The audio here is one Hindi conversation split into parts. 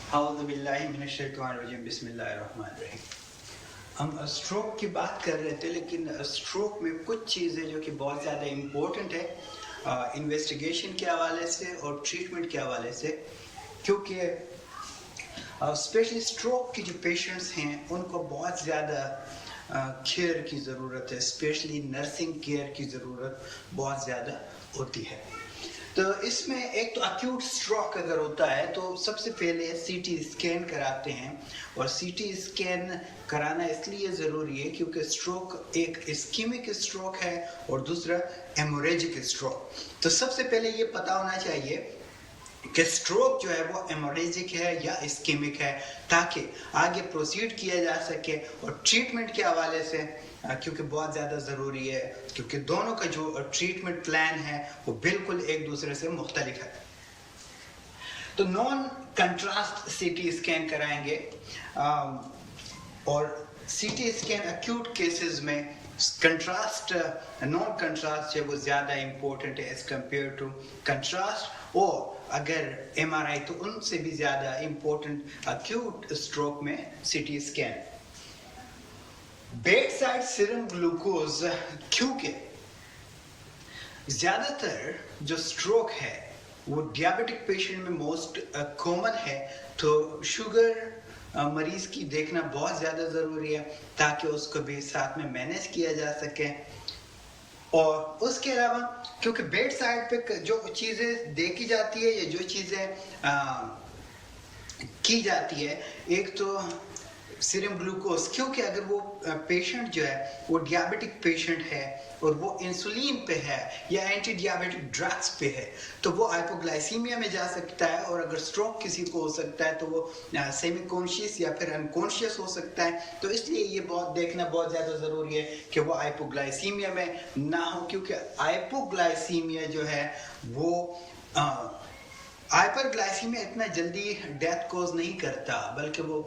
औज़ुबिल्लाहिमिनश्शैतानिर्रजीम बिस्मिल्लाहिर्रहमानिर्रहीम। हम स्ट्रोक की बात कर रहे थे, लेकिन स्ट्रोक में कुछ चीज़ें जो कि बहुत ज़्यादा इम्पोर्टेंट है इन्वेस्टिगेशन के हवाले से और ट्रीटमेंट के हवाले से, क्योंकि स्पेशली स्ट्रोक के जो पेशेंट्स हैं उनको बहुत ज़्यादा केयर की ज़रूरत है, स्पेशली नर्सिंग केयर की ज़रूरत बहुत ज़्यादा होती है। तो इसमें एक तो अक्यूट स्ट्रोक अगर होता है तो सबसे पहले सीटी स्कैन कराते हैं, और सीटी स्कैन कराना इसलिए ज़रूरी है क्योंकि स्ट्रोक एक इस्कीमिक स्ट्रोक है और दूसरा हेमोरेजिक स्ट्रोक। तो सबसे पहले ये पता होना चाहिए कि स्ट्रोक जो है वो हेमोरेजिक है या इस्कीमिक है, ताकि आगे प्रोसीड किया जा सके। और ट्रीटमेंट के हवाले से क्योंकि बहुत ज़्यादा ज़रूरी है, क्योंकि दोनों का जो ट्रीटमेंट प्लान है वो बिल्कुल एक दूसरे से मुख्तलिफ है। तो नॉन कंट्रास्ट सीटी स्कैन कराएंगे, और सीटी स्कैन एक्यूट केसेस में कंट्रास्ट नॉन कंट्रास्ट है वो ज़्यादा इम्पोर्टेंट है एज कम्पेयर टू कंट्रास्ट, और अगर एमआरआई तो उनसे भी ज़्यादा इम्पोर्टेंट एक्यूट स्ट्रोक में CT scan. Bed side serum glucose, क्योंकि ज़्यादातर जो स्ट्रोक है वो डियाबिटिक पेशेंट में मोस्ट कॉमन है, तो शुगर मरीज की देखना बहुत ज़्यादा ज़रूरी है ताकि उसको भी साथ में मैनेज किया जा सके। और उसके अलावा क्योंकि बेड साइड पे जो चीज़ें देखी जाती है या जो चीज़ें की जाती है, एक तो सीरम ग्लूकोज, क्योंकि अगर वो पेशेंट जो है वो डियाबिटिक पेशेंट है और वो इंसुलिन पे है या एंटी डियाबिटिक ड्रग्स पे है, तो वो हाइपोग्लाइसीमिया में जा सकता है, और अगर स्ट्रोक किसी को हो सकता है तो वो सेमी कॉन्शियस या फिर अनकॉन्शियस हो सकता है। तो इसलिए ये बहुत देखना बहुत ज़्यादा ज़रूरी है कि वो हाइपोग्लाइसीमिया में ना हो, क्योंकि हाइपोग्लाइसीमिया जो है वो हाइपरग्लाइसीमिया इतना जल्दी डेथ कॉज नहीं करता, बल्कि वो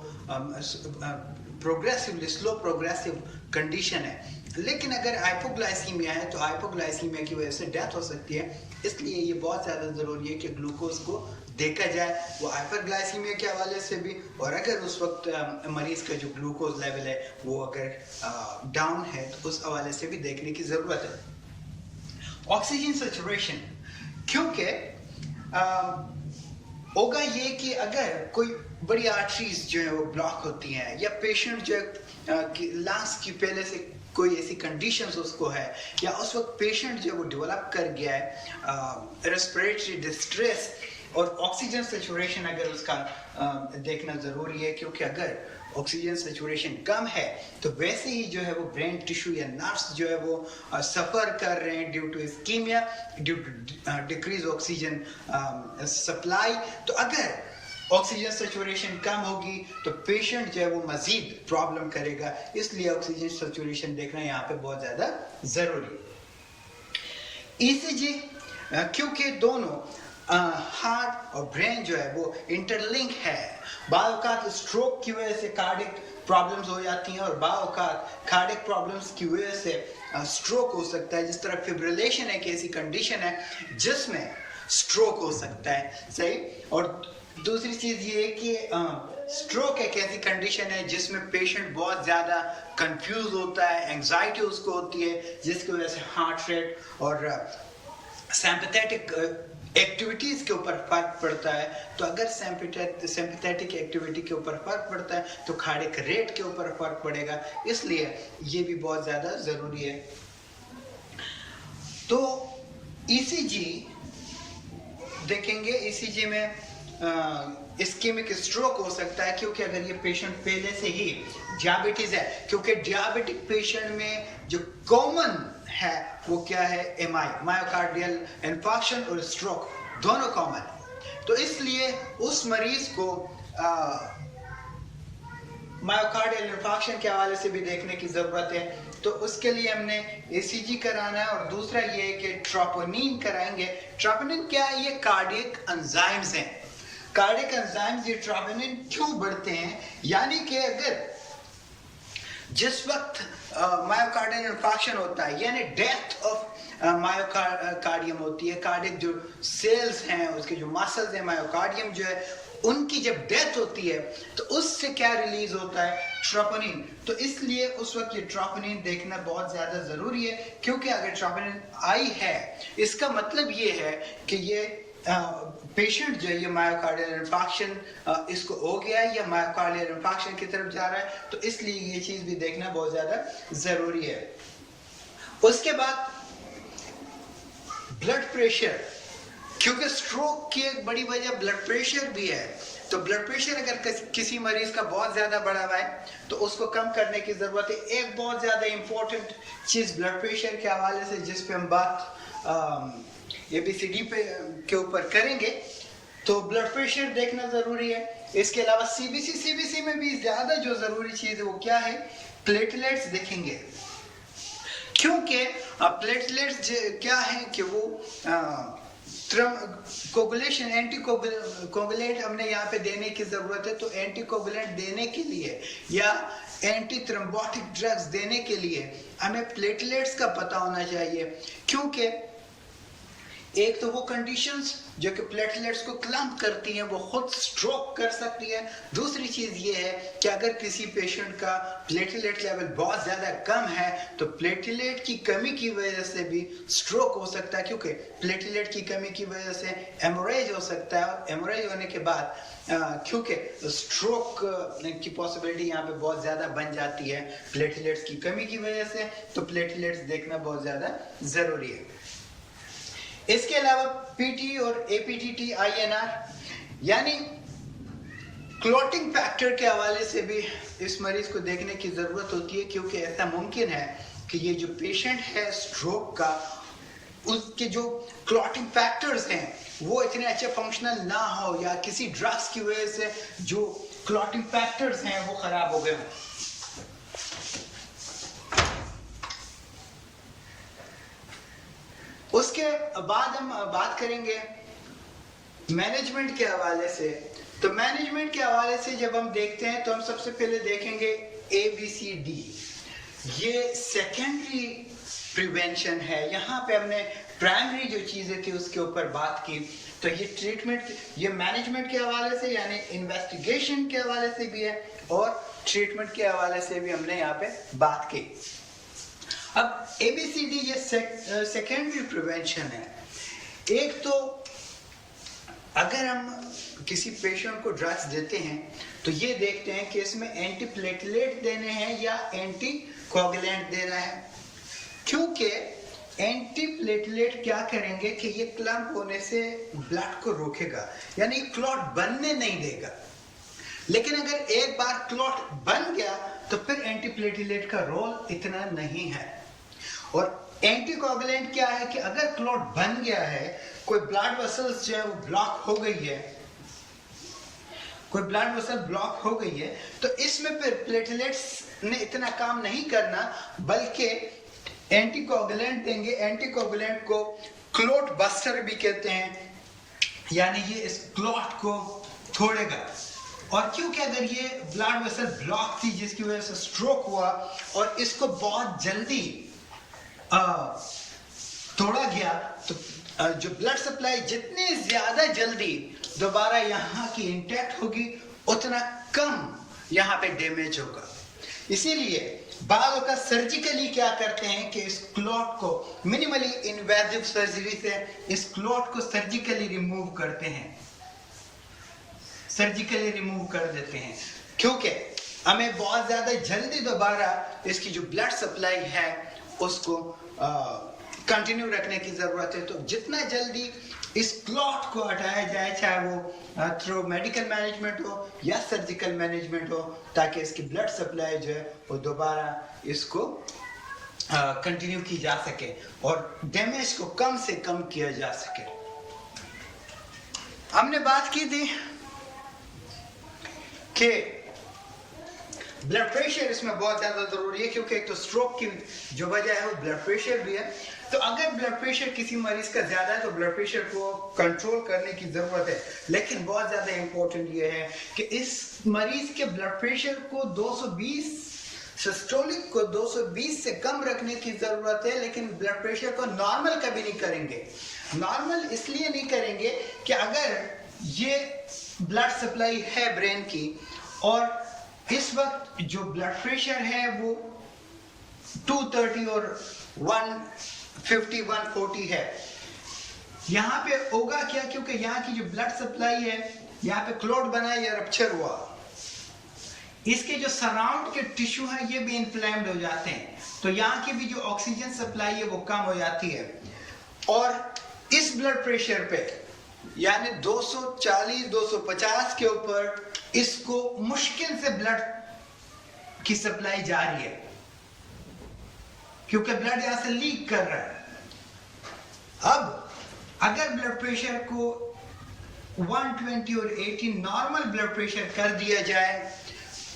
प्रोग्रेसिवली स्लो प्रोग्रेसिव कंडीशन है। लेकिन अगर हाइपोग्लाइसीमिया है तो हाइपोग्लाइसीमिया की वजह से डेथ हो सकती है। इसलिए ये बहुत ज़्यादा ज़रूरी है कि ग्लूकोज को देखा जाए, वो हाइपरग्लाइसीमिया के हवाले से भी, और अगर उस वक्त मरीज़ का जो ग्लूकोज लेवल है वो अगर डाउन है तो उस हवाले से भी देखने की ज़रूरत है। ऑक्सीजन सैचुरेशन, क्योंकि होगा ये कि अगर कोई बड़ी आर्टरीज जो है वो ब्लॉक होती हैं, या पेशेंट जो है लंग्स की पहले से कोई ऐसी कंडीशंस उसको है, या उस वक्त पेशेंट जो है वो डेवलप कर गया है रेस्पिरेटरी डिस्ट्रेस, और ऑक्सीजन सैचुरेशन अगर उसका देखना ज़रूरी है, क्योंकि अगर ऑक्सीजन सैचुरेशन कम है तो वैसे ही जो है वो ब्रेन टिश्यू या नर्व्स जो है वो सफ़र कर रहे हैं due to ischaemia, due to decrease oxygen supply. तो अगर ऑक्सीजन सैचुरेशन कम होगी तो पेशेंट जो है वो मज़ीद प्रॉब्लम करेगा, इसलिए ऑक्सीजन सैचुरेशन देखना यहाँ पे बहुत ज़्यादा ज़रूरी है। ईसीजी, क्योंकि दोनों हार्ट और ब्रेन जो है वो इंटरलिंक है। बावकात स्ट्रोक की वजह से कार्डिक प्रॉब्लम्स हो जाती हैं, और बावकात कार्डिक प्रॉब्लम्स की वजह से स्ट्रोक हो सकता है। जिस तरह फिब्रिलेशन एक ऐसी कंडीशन है जिसमें स्ट्रोक हो सकता है, सही। और दूसरी चीज़ ये है कि स्ट्रोक एक ऐसी कंडीशन है जिसमें पेशेंट बहुत ज़्यादा कंफ्यूज होता है, एंग्जाइटी उसको होती है, जिसकी वजह से हार्ट रेट और सिंपैथेटिक एक्टिविटीज़ के ऊपर फर्क पड़ता है। तो अगर सिंपैथेटिक एक्टिविटी के ऊपर फर्क पड़ता है तो कार्डियक रेट के ऊपर फर्क पड़ेगा, इसलिए ये भी बहुत ज़्यादा ज़रूरी है। तो ईसीजी देखेंगे, ईसीजी में इस्कीमिक स्ट्रोक हो सकता है, क्योंकि अगर ये पेशेंट पहले से ही डायबिटीज़ है, क्योंकि डायबिटिक पेशेंट में जो कॉमन है वो क्या है, एमआई, मायोकार्डियल इन्फार्क्शन और स्ट्रोक दोनों कॉमन है। तो इसलिए उस मरीज को मायोकार्डियल इन्फार्क्शन के हवाले से भी देखने की ज़रूरत है। तो उसके लिए हमने ईसीजी कराना है, और दूसरा ये है कि ट्रोपोनिन कराएंगे। ट्रोपोनिन क्या है, ये कार्डियक एंजाइम्स हैं। कार्डियक एंजाइम्स ये ट्रोपोनिन क्यों बढ़ते हैं, यानी कि अगर जिस वक्त मायोकार्डियल इन्फार्क्शन होता है, यानी डेथ ऑफ मायोकार्डियम होती है, कार्डियक जो सेल्स हैं, उसके जो मसल्स हैं, मायोकार्डियम जो है, उनकी जब डेथ होती है तो उससे क्या रिलीज होता है? ट्रोपोनिन। तो इसलिए उस वक्त ये ट्रोपोनिन देखना बहुत ज्यादा जरूरी है, क्योंकि अगर ट्रोपोनिन आई है, इसका मतलब ये है कि ये पेशेंट जो है ये मायोकार्डियल इंफार्क्शन इसको हो गया है या मायोकार्डियल इंफार्क्शन की तरफ जा रहा है, तो इसलिए ये चीज भी देखना बहुत ज्यादा जरूरी है। उसके बाद ब्लड प्रेशर, क्योंकि स्ट्रोक की एक बड़ी वजह ब्लड प्रेशर भी है, तो ब्लड प्रेशर अगर किसी मरीज का बहुत ज्यादा बढ़ा हुआ है तो उसको कम करने की जरूरत है। एक बहुत ज्यादा इंपॉर्टेंट चीज ब्लड प्रेशर के हवाले से जिस पे हम बात ABCD के ऊपर करेंगे, तो ब्लड प्रेशर देखना जरूरी है। इसके अलावा CBC में भी ज्यादा जो जरूरी चीज है वो क्या है? प्लेटलेट्स देखेंगे, क्योंकि प्लेटलेट्स क्या है कि वो कोगुलेशन, एंटी कोगुलेंट हमने यहाँ पे देने की जरूरत है। तो एंटी कोगुलेंट देने के लिए या एंटी थ्रोम्बोटिक ड्रग्स देने के लिए हमें प्लेटलेट्स का पता होना चाहिए, क्योंकि एक तो वो कंडीशंस जो कि प्लेटलेट्स को क्लम्प करती हैं, वो खुद स्ट्रोक कर सकती है। दूसरी चीज ये है कि अगर किसी पेशेंट का प्लेटलेट लेवल बहुत ज्यादा कम है तो प्लेटलेट की कमी की वजह से भी स्ट्रोक हो सकता है, क्योंकि प्लेटलेट की कमी की वजह से हेमोरेज हो सकता है। हेमोरेज होने के बाद क्योंकि स्ट्रोक की पॉसिबिलिटी यहाँ पे बहुत ज्यादा बन जाती है प्लेटलेट्स की कमी की वजह से, तो प्लेटलेट्स देखना बहुत ज्यादा जरूरी है। इसके अलावा PT और APTT INR यानी क्लॉटिंग फैक्टर के हवाले से भी इस मरीज को देखने की जरूरत होती है, क्योंकि ऐसा मुमकिन है कि ये जो पेशेंट है स्ट्रोक का, उसके जो क्लॉटिंग फैक्टर्स हैं वो इतने अच्छे फंक्शनल ना हो, या किसी ड्रग्स की वजह से जो क्लॉटिंग फैक्टर्स हैं वो खराब हो गए हों। उसके बाद हम बात करेंगे मैनेजमेंट के हवाले से। तो मैनेजमेंट के हवाले से जब हम देखते हैं तो हम सबसे पहले देखेंगे ABCD, ये सेकेंडरी प्रिवेंशन है। यहाँ पे हमने प्राइमरी जो चीजें थी उसके ऊपर बात की, तो ये ट्रीटमेंट, ये मैनेजमेंट के हवाले से यानी इन्वेस्टिगेशन के हवाले से भी है और ट्रीटमेंट के हवाले से भी हमने यहाँ पे बात की। अब ABCD ये सेकेंडरी प्रिवेंशन है। एक तो अगर हम किसी पेशेंट को ड्रग्स देते हैं तो ये देखते हैं कि इसमें एंटी प्लेटलेट देने हैं या एंटी कोगुलेंट देना है, क्योंकि एंटी प्लेटलेट क्या करेंगे कि ये क्लम्प होने से ब्लड को रोकेगा, यानी क्लॉट बनने नहीं देगा। लेकिन अगर एक बार क्लॉट बन गया तो फिर एंटी प्लेटलेट का रोल इतना नहीं है। और एंटीकोगुलेंट क्या है कि अगर क्लॉट बन गया है, कोई ब्लड वेसल्स जो है वो ब्लॉक हो गई है, कोई ब्लड वेसल ब्लॉक हो गई है, तो इसमें फिर प्लेटलेट्स ने इतना काम नहीं करना, बल्कि एंटीकोगुलेंट देंगे। एंटीकोगुलेंट को क्लॉट बस्टर भी कहते हैं, यानी ये इस क्लॉट को तोड़ेगा। और क्योंकि अगर ये ब्लड वेसल ब्लॉक थी जिसकी वजह से स्ट्रोक हुआ और इसको बहुत जल्दी तोड़ा गया, तो जो ब्लड सप्लाई जितनी ज्यादा जल्दी दोबारा यहाँ की इंटैक्ट होगी उतना कम यहाँ पे डैमेज होगा। इसीलिए बालों का सर्जिकली क्या करते हैं कि इस क्लॉट को मिनिमली इन्वेजिव सर्जरी से इस क्लॉट को सर्जिकली रिमूव करते हैं, सर्जिकली रिमूव कर देते हैं, क्योंकि हमें बहुत ज्यादा जल्दी दोबारा इसकी जो ब्लड सप्लाई है उसको कंटिन्यू रखने की जरूरत है। तो जितना जल्दी इस क्लॉट को हटाया जाए, चाहे वो थ्रू मेडिकल मैनेजमेंट हो या सर्जिकल मैनेजमेंट हो, ताकि इसकी ब्लड सप्लाई जो है वो दोबारा इसको कंटिन्यू की जा सके और डैमेज को कम से कम किया जा सके। हमने बात की थी कि ब्लड प्रेशर इसमें बहुत ज्यादा जरूरी है, क्योंकि एक तो स्ट्रोक की जो वजह है वो ब्लड प्रेशर भी है। तो अगर ब्लड प्रेशर किसी मरीज का ज्यादा है तो ब्लड प्रेशर को कंट्रोल करने की जरूरत है। लेकिन बहुत ज्यादा इंपॉर्टेंट ये है कि इस मरीज के ब्लड प्रेशर को 220 सिस्टोलिक को 220 से कम रखने की जरूरत है, लेकिन ब्लड प्रेशर को नॉर्मल कभी नहीं करेंगे। नॉर्मल इसलिए नहीं करेंगे कि अगर ये ब्लड सप्लाई है ब्रेन की और इस वक्त जो ब्लड प्रेशर है वो 230 और 150 140 है, यहाँ पे होगा क्या, क्योंकि यहाँ की जो ब्लड सप्लाई है यहाँ पे क्लॉट बना या रप्चर हुआ, इसके जो सराउंड के टिश्यू हैं ये भी इन्फ्लेम्ड हो जाते हैं, तो यहाँ की भी जो ऑक्सीजन सप्लाई है वो कम हो जाती है। और इस ब्लड प्रेशर पे यानी 240 250 के ऊपर इसको मुश्किल से ब्लड की सप्लाई जा रही है, क्योंकि ब्लड यहां से लीक कर रहा है। अब अगर ब्लड प्रेशर को 120 और 80 नॉर्मल ब्लड प्रेशर कर दिया जाए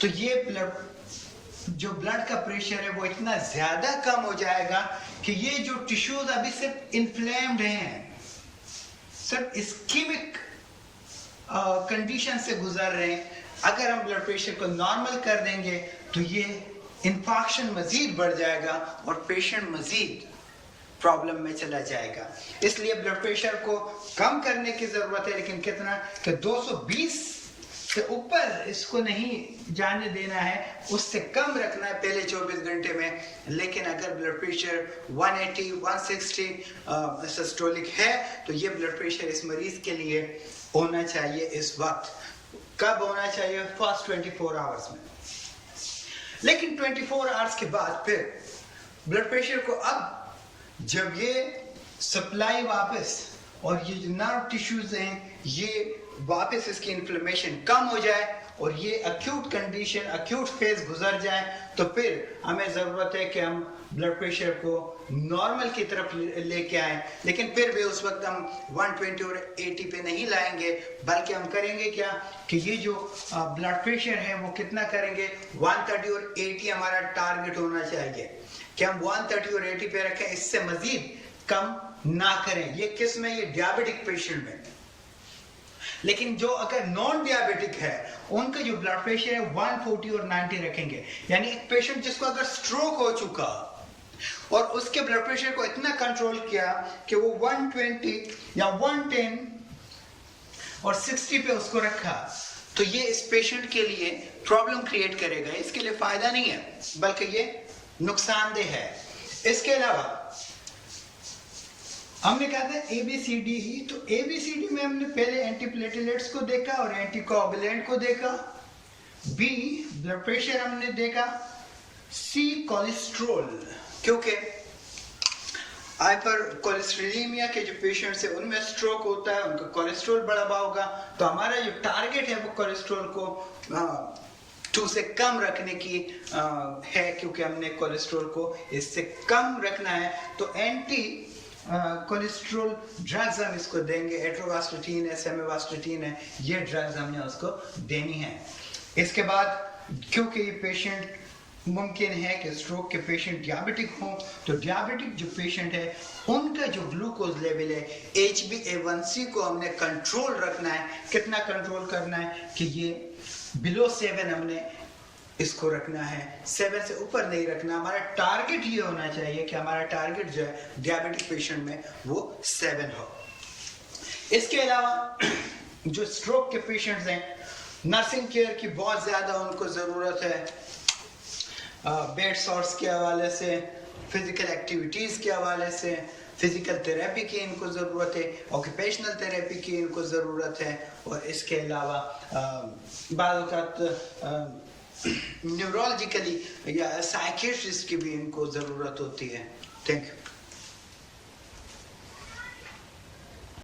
तो ये जो ब्लड का प्रेशर है वो इतना ज्यादा कम हो जाएगा कि ये जो टिश्यूज अभी सिर्फ इन्फ्लेम्ड हैं, सिर्फ इस्कीमिक कंडीशन से गुजर रहे हैं, अगर हम ब्लड प्रेशर को नॉर्मल कर देंगे तो ये इंफेक्शन मजीद बढ़ जाएगा और पेशेंट मजीद प्रॉब्लम में चला जाएगा। इसलिए ब्लड प्रेशर को कम करने की जरूरत है, लेकिन कितना कि 220 से ऊपर इसको नहीं जाने देना है, उससे कम रखना है पहले 24 घंटे में। लेकिन अगर ब्लड प्रेशर 180 160 सिस्टोलिक है तो ये ब्लड प्रेशर इस मरीज के लिए होना चाहिए इस वक्त। कब होना चाहिए? फर्स्ट 24 आवर्स में। लेकिन 24 आवर्स के बाद फिर ब्लड प्रेशर को अब जब ये सप्लाई वापस और ये जो नर्व टिश्यूज हैं ये वापस इसकी इन्फ्लेमेशन कम हो जाए और ये अक्यूट कंडीशन अक्यूट फेज गुजर जाए तो फिर हमें ज़रूरत है कि हम ब्लड प्रेशर को नॉर्मल की तरफ लेके आए। लेकिन फिर भी उस वक्त हम 120 और 80 पे नहीं लाएंगे, बल्कि हम करेंगे क्या कि ये जो ब्लड प्रेशर है वो कितना करेंगे, 130 और 80 हमारा टारगेट होना चाहिए कि हम 130 और 80 पे रखें, इससे मजीद कम ना करें। ये किस में? ये डायबिटिक पेशेंट में। लेकिन जो अगर नॉन डियाबिटिक है उनका जो ब्लड प्रेशर है 140 और 90 रखेंगे। यानी एक पेशेंट जिसको अगर स्ट्रोक हो चुका और उसके ब्लड प्रेशर को इतना कंट्रोल किया कि वो 120 या 110 और 60 पे उसको रखा, तो ये इस पेशेंट के लिए प्रॉब्लम क्रिएट करेगा। इसके लिए फायदा नहीं है बल्कि ये नुकसानदेह है। इसके अलावा हमने कहा था ABCD ही, तो ABCD में हमने पहले एंटीप्लेटलेट्स को देखा और एंटीकोगुलेंट को देखा, B ब्लड प्रेशर हमने देखा, C कोलेस्ट्रोल, क्योंकि हाइपर कोलेस्ट्रोलेमिया के जो पेशेंट्स है उनमें स्ट्रोक होता है, उनका कोलेस्ट्रोल बढ़ा होगा, तो हमारा जो टारगेट है वो कोलेस्ट्रोल को 2 से कम रखने की है, क्योंकि हमने कोलेस्ट्रोल को इससे कम रखना है। तो एंटी कोलेस्ट्रोल ड्रग्स हम इसको देंगे, एट्रोवास्टेटिन है, सेमेवास्टेटिन है, ये ड्रग्स हमने उसको देनी है। इसके बाद क्योंकि ये पेशेंट मुमकिन है कि स्ट्रोक के पेशेंट डियाबिटिक हों, तो डियाबिटिक जो पेशेंट है उनका जो ग्लूकोज लेवल है HbA1c को हमने कंट्रोल रखना है। कितना कंट्रोल करना है कि ये बिलो 7 हमने इसको रखना है, 7 से ऊपर नहीं रखना। हमारा टारगेट ये होना चाहिए कि हमारा टारगेट जो है डियाबिटिक पेशेंट में वो 7 हो। इसके अलावा जो स्ट्रोक के पेशेंट्स हैं नर्सिंग केयर की बहुत ज़्यादा उनको ज़रूरत है, बेड सॉर्ट्स के हवाले से, फिजिकल एक्टिविटीज़ के हवाले से, फिजिकल थेरेपी की इनको ज़रूरत है, ऑक्यूपेशनल थेरेपी की इनको ज़रूरत है, और इसके अलावा बाज़ औक़ात न्यूरोलॉजिकली या साइकियाट्रिस्ट की भी इनको ज़रूरत होती है। Thank you.